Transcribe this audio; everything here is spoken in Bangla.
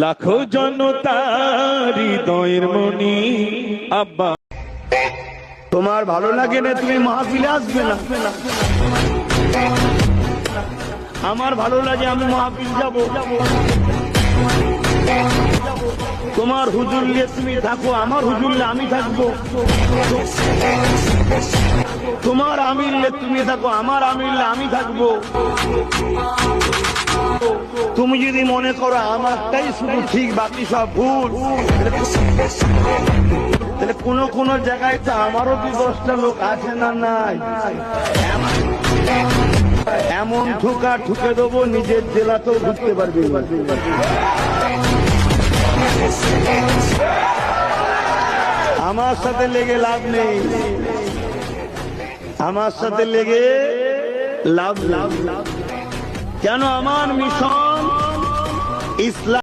লাখো জনতার হৃদয়ের মনি আব্বা। তোমার ভালো লাগে না তুমি মাহফিলে আসবে না, আমার ভালো লাগে আমি মাহফিল যাব। তোমার হুজুর নিয়ে তুমি থাকো, আমার হুজুর নিয়ে আমি থাকবো। তোমার আমির নিয়ে তুমি থাকো, আমার আমির নিয়ে আমি থাকবো। তুমি যদি মনে করো আমারটাই শুধু ঠিক বাকি সব ভুল, তাহলে কোন জায়গায় তো আমারও কি 10টা লোক আছে না নাই? এমন ঠোকা ঠুকে দেবো নিজের জেলাতেও ঢুকতে পারবে। আমার সাথে লেগে লাভ নেই, আমার সাথে লেগে লাভ। কেন? আমার মিশন ইসলাম।